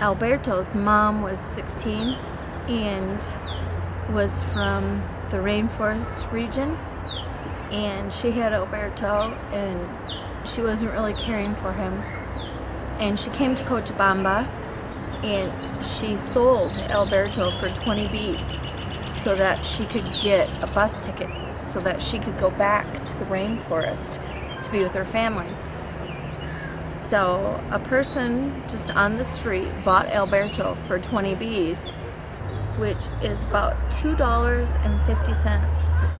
Alberto's mom was 16 and was from the rainforest region, and she had Alberto and she wasn't really caring for him, and she came to Cochabamba and she sold Alberto for 20 Bs so that she could get a bus ticket so that she could go back to the rainforest to be with her family. So a person just on the street bought Alberto for 20 Bs, which is about $2.50.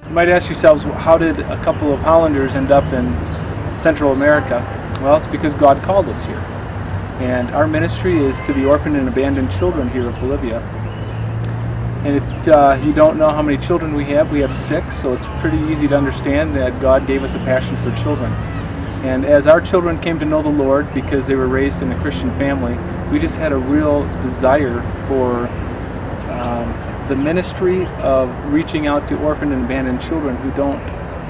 You might ask yourselves, how did a couple of Hollanders end up in Central America? Well, it's because God called us here. And our ministry is to the orphaned and abandoned children here of Bolivia. And if you don't know how many children we have 6, so it's pretty easy to understand that God gave us a passion for children. And as our children came to know the Lord because they were raised in a Christian family, we just had a real desire for the ministry of reaching out to orphaned and abandoned children who don't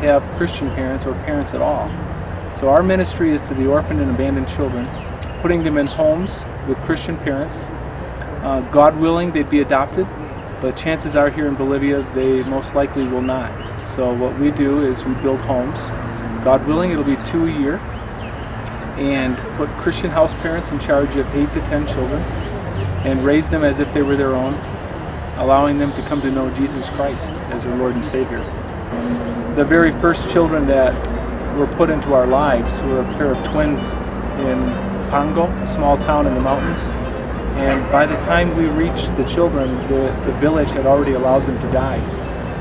have Christian parents or parents at all. So our ministry is to the orphaned and abandoned children, putting them in homes with Christian parents. God willing, they'd be adopted, but chances are here in Bolivia they most likely will not. So what we do is we build homes. God willing, it'll be 2 a year, and put Christian house parents in charge of 8 to 10 children and raise them as if they were their own, allowing them to come to know Jesus Christ as their Lord and Savior. The very first children that were put into our lives were a pair of twins in Pango, a small town in the mountains. And by the time we reached the children, the village had already allowed them to die.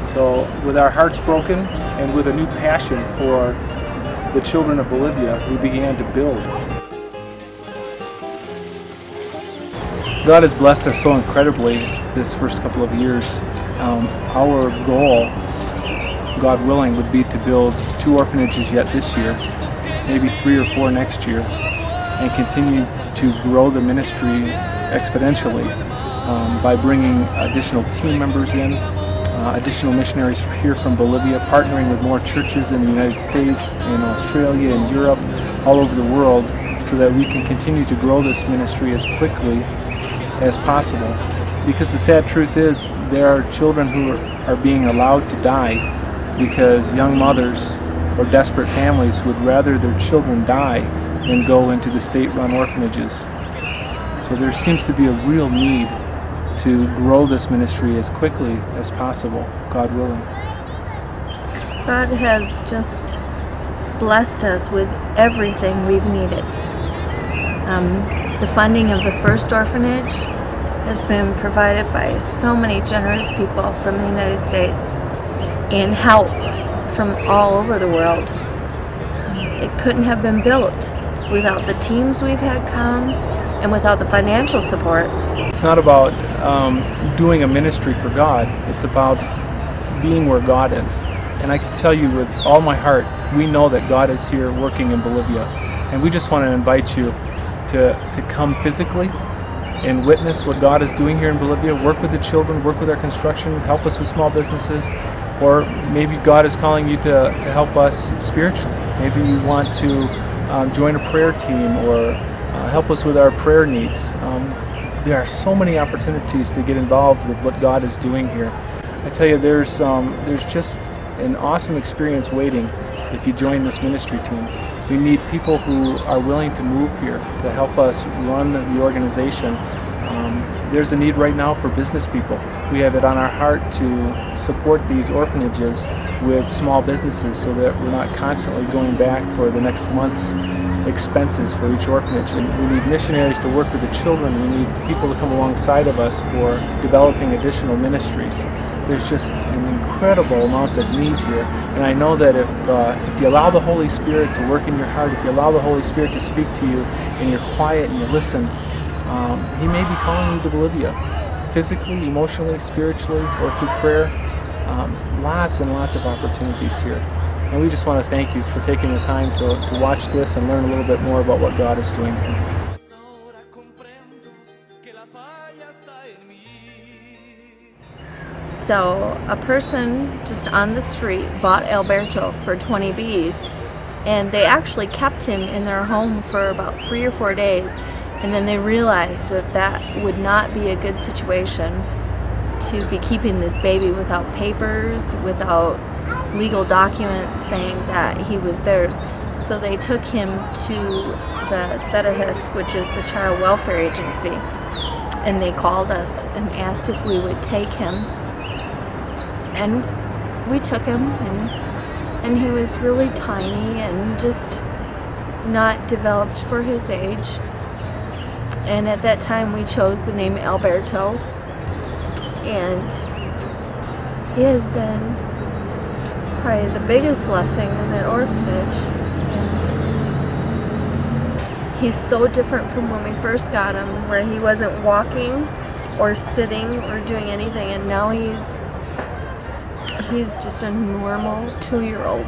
So with our hearts broken and with a new passion for the children of Bolivia, we began to build. God has blessed us so incredibly this first couple of years. Our goal, God willing, would be to build 2 orphanages yet this year, maybe 3 or 4 next year, and continue to grow the ministry exponentially by bringing additional team members in, additional missionaries here from Bolivia, partnering with more churches in the United States, in Australia, in Europe, all over the world, so that we can continue to grow this ministry as quickly as possible. Because the sad truth is, there are children who are being allowed to die because young mothers or desperate families would rather their children die than go into the state-run orphanages. So there seems to be a real need to grow this ministry as quickly as possible, God willing. God has just blessed us with everything we've needed. The funding of the first orphanage has been provided by so many generous people from the United States and help from all over the world. It couldn't have been built without the teams we've had come and without the financial support. It's not about doing a ministry for God, it's about being where God is. And I can tell you with all my heart, we know that God is here working in Bolivia. And we just want to invite you to come physically and witness what God is doing here in Bolivia, work with the children, work with our construction, help us with small businesses, or maybe God is calling you to help us spiritually. Maybe you want to join a prayer team or help us with our prayer needs. There are so many opportunities to get involved with what God is doing here. I tell you, there's just an awesome experience waiting if you join this ministry team. We need people who are willing to move here to help us run the organization There's a need right now for business people. We have it on our heart to support these orphanages with small businesses so that we're not constantly going back for the next month's expenses for each orphanage. And we need missionaries to work with the children. We need people to come alongside of us for developing additional ministries. There's just an incredible amount of need here, and I know that if you allow the Holy Spirit to work in your heart, if you allow the Holy Spirit to speak to you, and you're quiet and you listen, He may be calling you to Bolivia, physically, emotionally, spiritually, or through prayer. Lots and lots of opportunities here, and we just want to thank you for taking the time to watch this and learn a little bit more about what God is doing here. So a person just on the street bought Alberto for 20 Bs, and they actually kept him in their home for about 3 or 4 days, and then they realized that that would not be a good situation to be keeping this baby without papers, without legal documents saying that he was theirs. So they took him to the SEDAHIS, which is the Child Welfare Agency, and they called us and asked if we would take him. And we took him, and he was really tiny and just not developed for his age. And at that time we chose the name Alberto, and he has been probably the biggest blessing in that orphanage. And he's so different from when we first got him, where he wasn't walking or sitting or doing anything, and now he's just a normal 2-year-old.